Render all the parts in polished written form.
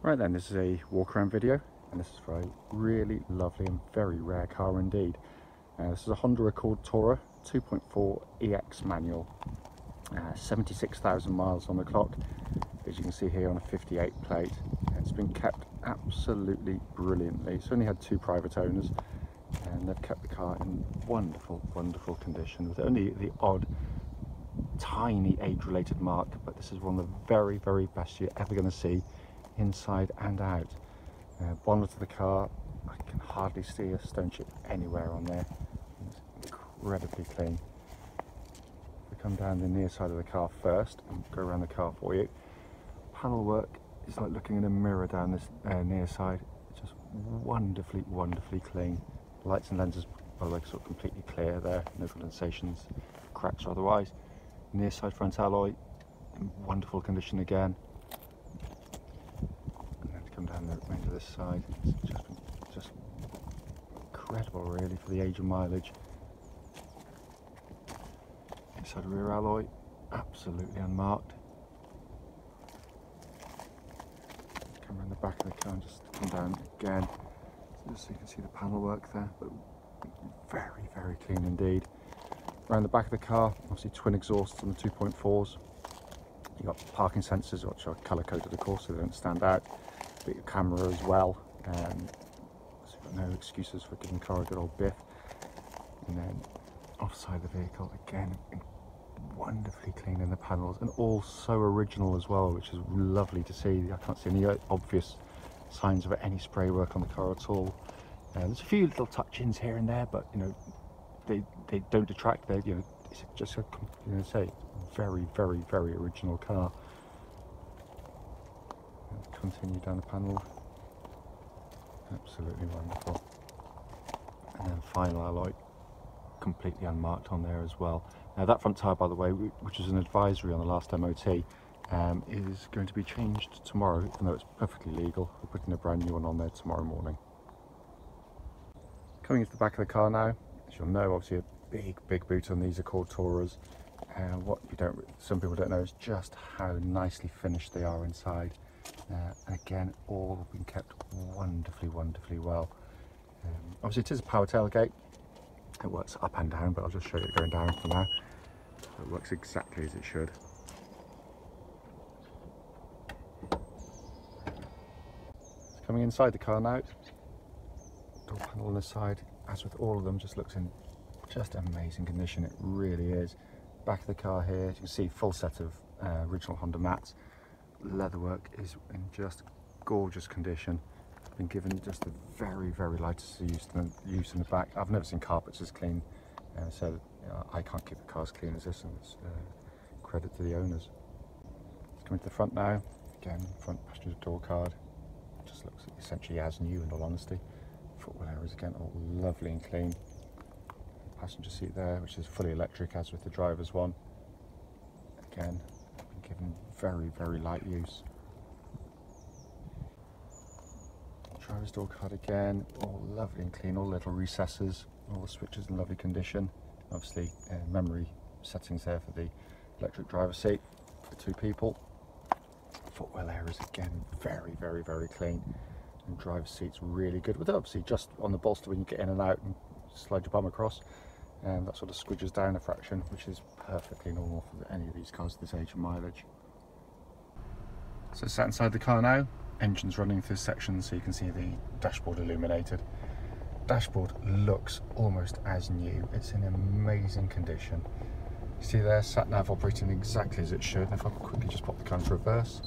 Right then, this is a walk around video, and this is for a really lovely and very rare car indeed. This is a Honda Accord Tourer 2.4 EX manual, 76,000 miles on the clock, as you can see here on a 58 plate. It's been kept absolutely brilliantly. It's only had two private owners, and they've kept the car in wonderful condition, with only the odd tiny age-related mark, but this is one of the very best you're ever going to see inside and out. Bonnet of the car, I can hardly see a stone chip anywhere on there. It's incredibly clean. We come down the near side of the car first and go around the car for you. Panel work is like looking in a mirror down this near side. It's just wonderfully clean. Lights and lenses, by the way, sort of completely clear there, no condensations, cracks or otherwise. Near side front alloy in wonderful condition again. Come down the remainder of this side. It's just incredible really for the age of mileage. Inside rear alloy, absolutely unmarked. Come around the back of the car and just come down again, just so you can see the panel work there, but very clean indeed. Around the back of the car, obviously twin exhausts on the 2.4s. You've got parking sensors, which are colour coded of course, so they don't stand out. Your camera as well, so you've got no excuses for giving the car a good old biff. And then offside the vehicle again, wonderfully clean in the panels, and all so original as well, which is lovely to see. I can't see any obvious signs of any spray work on the car at all. There's a few little touch-ins here and there, but you know they don't detract. They, you know, it's just a, you know, say very original car. Continue down the panel, absolutely wonderful. And then final alloy, completely unmarked on there as well. Now that front tyre, by the way, which is an advisory on the last MOT, is going to be changed tomorrow, even though it's perfectly legal. We're putting a brand new one on there tomorrow morning. Coming into the back of the car now, as you'll know, obviously a big boot on these Accord Tourers. And what some people don't know is just how nicely finished they are inside. And again, all have been kept wonderfully well. Obviously it is a power tailgate. It works up and down, but I'll just show you it going down for now. So it works exactly as it should. Coming inside the car now, door panel on the side, as with all of them, just looks in just amazing condition. It really is. Back of the car here, as you can see, full set of original Honda mats. Leatherwork is in just gorgeous condition. Been given just a very lightest use in the back. I've never seen carpets as clean, so you know, I can't keep the car as clean as this, and it's credit to the owners. Let's come into the front now. Again, front passenger door card. Just looks essentially as new, in all honesty. Footwell areas again, all lovely and clean. Passenger seat there, which is fully electric, as with the driver's one. Again, given very light use. Driver's door card again, all lovely and clean, all little recesses, all the switches in lovely condition. Obviously memory settings there for the electric driver's seat for two people. Footwell areas again, very clean, and driver's seat's really good, with obviously just on the bolster when you get in and out and slide your bum across, and that sort of squidges down a fraction, which is perfectly normal for any of these cars at this age of mileage. So sat inside the car now, engine's running through this section, so you can see the dashboard illuminated. Dashboard looks almost as new. It's in amazing condition. You see there, sat nav operating exactly as it should. And if I quickly just pop the car into reverse,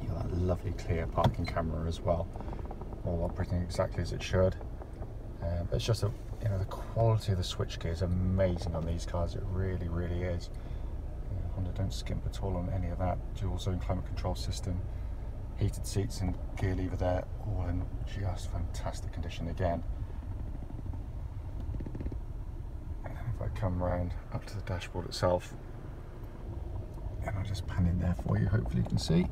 you got that lovely clear parking camera as well, all operating exactly as it should. But it's just you know, the quality of the switchgear is amazing on these cars. It really is. Honda don't skimp at all on any of that. Dual zone climate control system, heated seats and gear lever there, all in just fantastic condition again. And then if I come around up to the dashboard itself, and I'll just pan in there for you, hopefully you can see.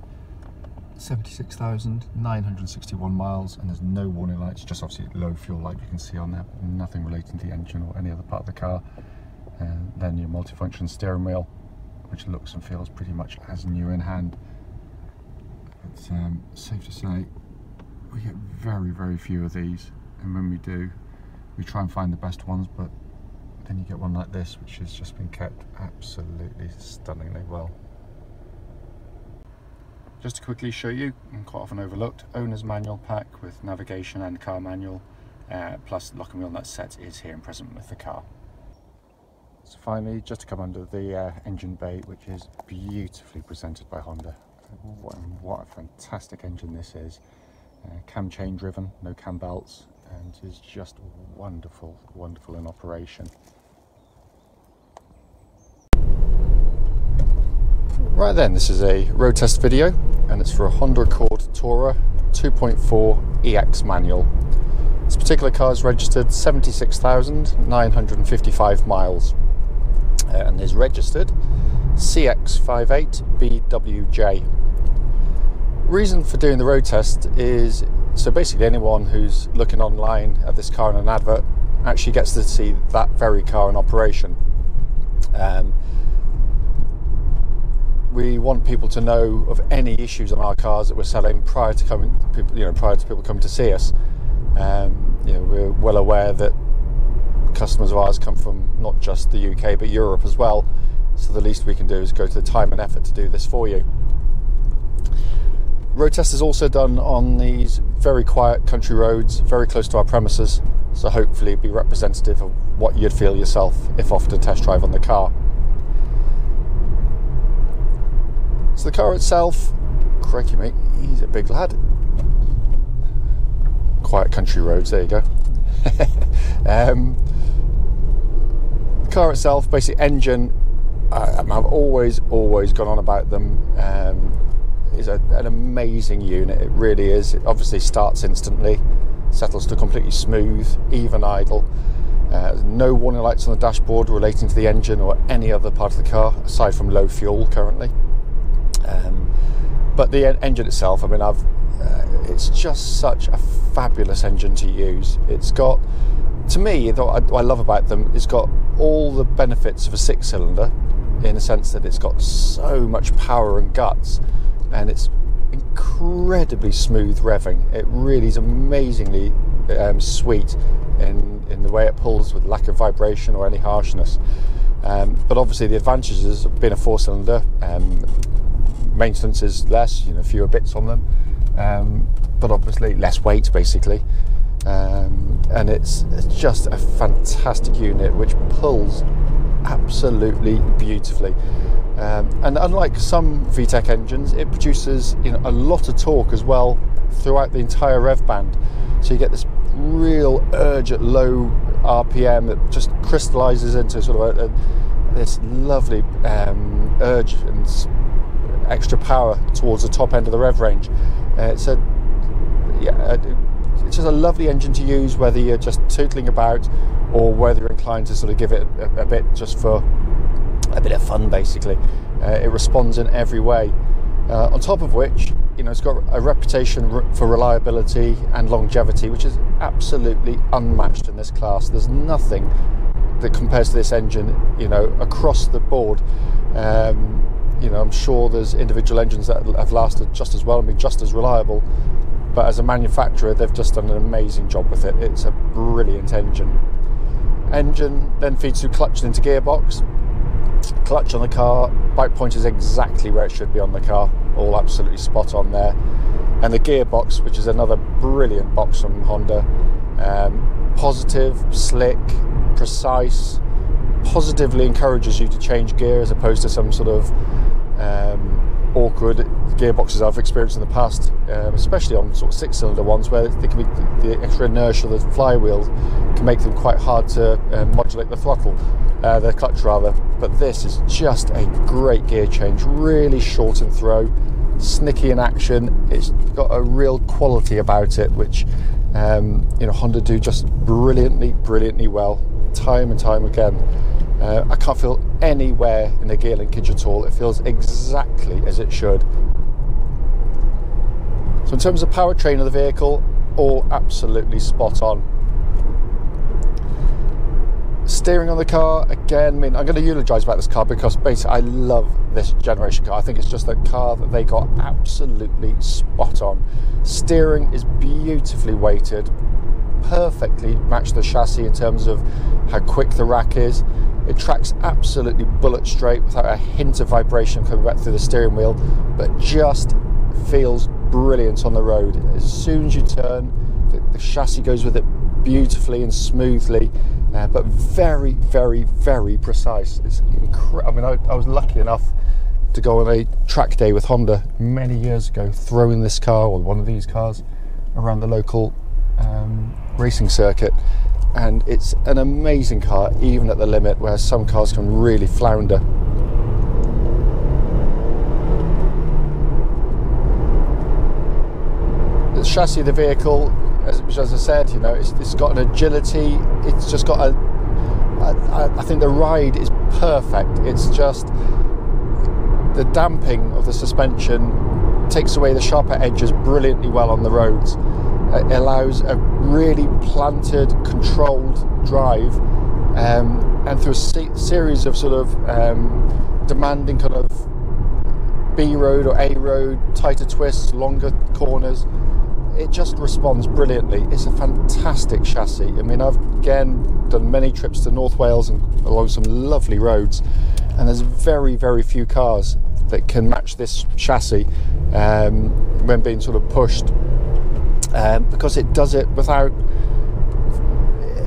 76,961 miles, and there's no warning lights, just obviously low fuel light you can see on there, nothing relating to the engine or any other part of the car. And then your multifunction steering wheel, which looks and feels pretty much as new in hand. It's safe to say we get very few of these, and when we do, we try and find the best ones, but then you get one like this which has just been kept absolutely stunningly well. Just to quickly show you, and quite often overlooked, owner's manual pack with navigation and car manual, plus lock and wheel nut set is here and present with the car. So finally, just to come under the engine bay, which is beautifully presented by Honda. What a fantastic engine this is. Cam chain driven, no cam belts, and is just wonderful in operation. Right then, this is a road test video, and it's for a Honda Accord Tourer 2.4 EX manual. This particular car is registered 76,955 miles and is registered CX58BWJ. Reason for doing the road test is so basically anyone who's looking online at this car in an advert actually gets to see that very car in operation. We want people to know of any issues on our cars that we're selling prior to people coming to see us. We're well aware that customers of ours come from not just the UK but Europe as well, so the least we can do is go to the time and effort to do this for you. Road test is also done on these very quiet country roads very close to our premises, so hopefully be representative of what you'd feel yourself if offered a test drive on the car. So the car itself, crikey mate, he's a big lad. Quiet country roads, there you go. The car itself, basic engine, I've always gone on about them. Is an amazing unit, it really is. It obviously starts instantly, settles to completely smooth, even idle. No warning lights on the dashboard relating to the engine or any other part of the car, aside from low fuel currently. But the engine itself, I mean, it's just such a fabulous engine to use. It's got, to me, what I love about them, it's got all the benefits of a 6-cylinder, in a sense that it's got so much power and guts, and it's incredibly smooth revving. It really is amazingly sweet in the way it pulls, with lack of vibration or any harshness. But obviously the advantages of being a 4-cylinder, maintenance is less, fewer bits on them, but obviously less weight basically, and it's just a fantastic unit which pulls absolutely beautifully. And unlike some VTEC engines, it produces a lot of torque as well throughout the entire rev band, so you get this real urge at low RPM that just crystallizes into sort of this lovely urge and extra power towards the top end of the rev range. It's just a lovely engine to use, whether you're just tootling about or whether you're inclined to sort of give it a bit just for a bit of fun basically. It responds in every way, on top of which it's got a reputation for reliability and longevity which is absolutely unmatched in this class. There's nothing that compares to this engine across the board. I'm sure there's individual engines that have lasted just as well and been just as reliable, but as a manufacturer they've just done an amazing job with it. It's a brilliant engine. Engine then feeds through clutch into gearbox. Clutch on the car, bike point is exactly where it should be on the car, all absolutely spot on there. And the gearbox, which is another brilliant box from Honda, positive, slick, precise, positively encourages you to change gear as opposed to some sort of awkward gearboxes I've experienced in the past, especially on sort of 6-cylinder ones where they can be, the extra inertia of the flywheels can make them quite hard to modulate the throttle, the clutch rather. But this is just a great gear change, really short in throw, snicky in action. It's got a real quality about it which Honda do just brilliantly well, time and time again. I can't feel any wear in the gear linkage at all. It feels exactly as it should. So in terms of powertrain of the vehicle, all absolutely spot on. Steering on the car, again, I mean, I'm going to eulogise about this car because basically I love this generation car. I think it's just a car that they got absolutely spot on. Steering is beautifully weighted, perfectly matched the chassis in terms of how quick the rack is. It tracks absolutely bullet straight without a hint of vibration coming back through the steering wheel, but just feels brilliant on the road. As soon as you turn, the chassis goes with it beautifully and smoothly, but very, very, very precise. It's I mean, I was lucky enough to go on a track day with Honda many years ago, throwing this car, or one of these cars, around the local racing circuit, and it's an amazing car, even at the limit, where some cars can really flounder. The chassis of the vehicle, as I said, you know, it's got an agility. It's just got I think the ride is perfect. It's just the damping of the suspension takes away the sharper edges brilliantly well on the roads. It allows a really planted, controlled drive, and through a series of sort of demanding kind of B road or A road, tighter twists, longer corners, it just responds brilliantly. It's a fantastic chassis. I mean, I've again done many trips to North Wales and along some lovely roads, and there's very, very few cars that can match this chassis when being sort of pushed, because it does it without,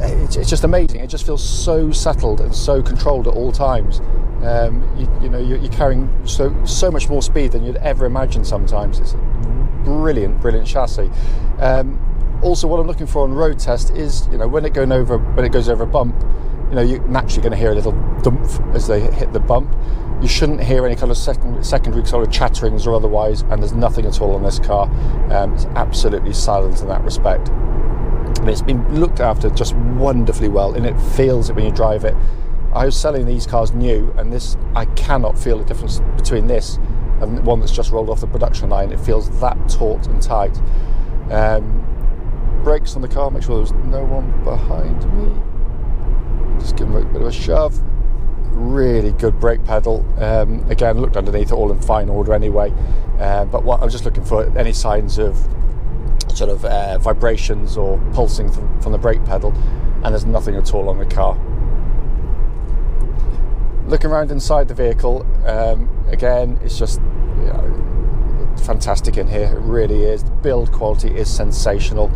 it's just amazing. It just feels so settled and so controlled at all times. You know, you're carrying so much more speed than you'd ever imagine sometimes. It's brilliant chassis. Also, what I'm looking for on road test is, you know, when it goes over a bump, you know, you're naturally going to hear a little thump as they hit the bump. You shouldn't hear any kind of secondary sort of chatterings or otherwise, and there's nothing at all on this car. It's absolutely silent in that respect, and it's been looked after just wonderfully well, and it feels it when you drive it. I was selling these cars new, and this, I cannot feel a difference between this and one that's just rolled off the production line. It feels that taut and tight. Brakes on the car, make sure there's no one behind me. Just give them a bit of a shove. Really good brake pedal. Again, looked underneath it all in fine order anyway. But what I was just looking for any signs of sort of vibrations or pulsing from the brake pedal, and there's nothing at all on the car. Looking around inside the vehicle, again, it's just, you know, fantastic in here. It really is. The build quality is sensational.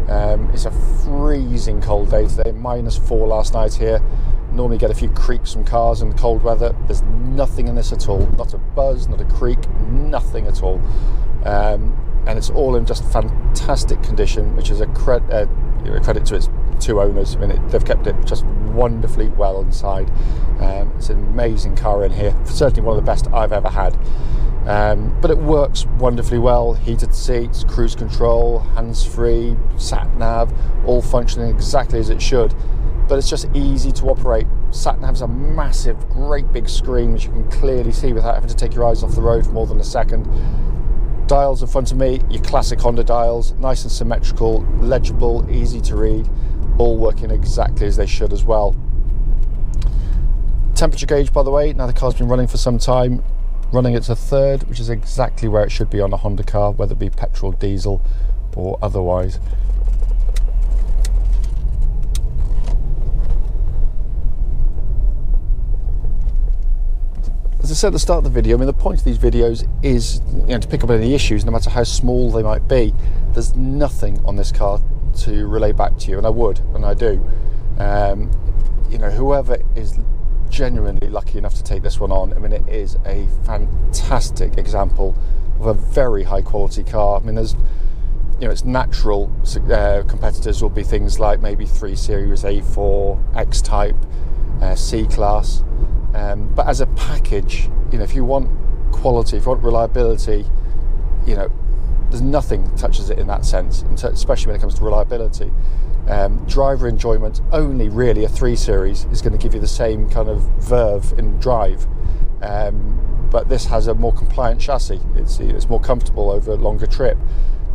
It's a freezing cold day today, -4 last night here. Normally get a few creaks from cars in cold weather. There's nothing in this at all. Not a buzz, not a creak, nothing at all. And it's all in just fantastic condition, which is a credit to its two owners. I mean, they've kept it just wonderfully well inside. It's an amazing car in here, certainly one of the best I've ever had. But it works wonderfully well. Heated seats, cruise control, hands-free, sat-nav, all functioning exactly as it should. But it's just easy to operate. Sat-nav's a massive, great big screen which you can clearly see without having to take your eyes off the road for more than a second. Dials in front of me, your classic Honda dials, nice and symmetrical, legible, easy to read, all working exactly as they should as well. Temperature gauge, by the way, now the car's been running for some time, running at a third, which is exactly where it should be on a Honda car, whether it be petrol, diesel or otherwise. As I said at the start of the video, I mean, the point of these videos is, you know, to pick up any issues, no matter how small they might be. There's nothing on this car to relay back to you, and I would, and I do. You know, whoever is genuinely lucky enough to take this one on, I mean, it is a fantastic example of a very high quality car. I mean, there's, you know, its natural competitors will be things like maybe 3 Series, A4, X-Type, C-Class. But as a package, you know, if you want quality, if you want reliability, you know, there's nothing that touches it in that sense, especially when it comes to reliability. Driver enjoyment, only really a 3 Series is going to give you the same kind of verve in drive. But this has a more compliant chassis. It's more comfortable over a longer trip.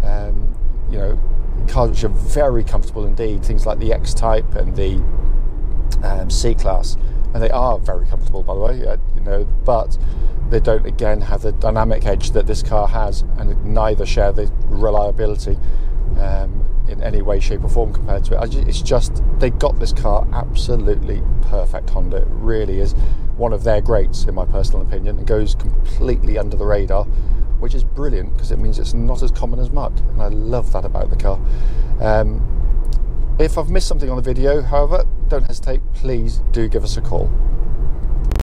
You know, cars which are very comfortable indeed, things like the X-Type and the C-Class, and they are very comfortable, by the way, you know, but they don't again have the dynamic edge that this car has, and neither share the reliability in any way, shape or form compared to it. It's just, they got this car absolutely perfect, Honda. It really is one of their greats in my personal opinion. It goes completely under the radar, which is brilliant because it means it's not as common as muck, and I love that about the car. If I've missed something on the video, however, don't hesitate, please do give us a call.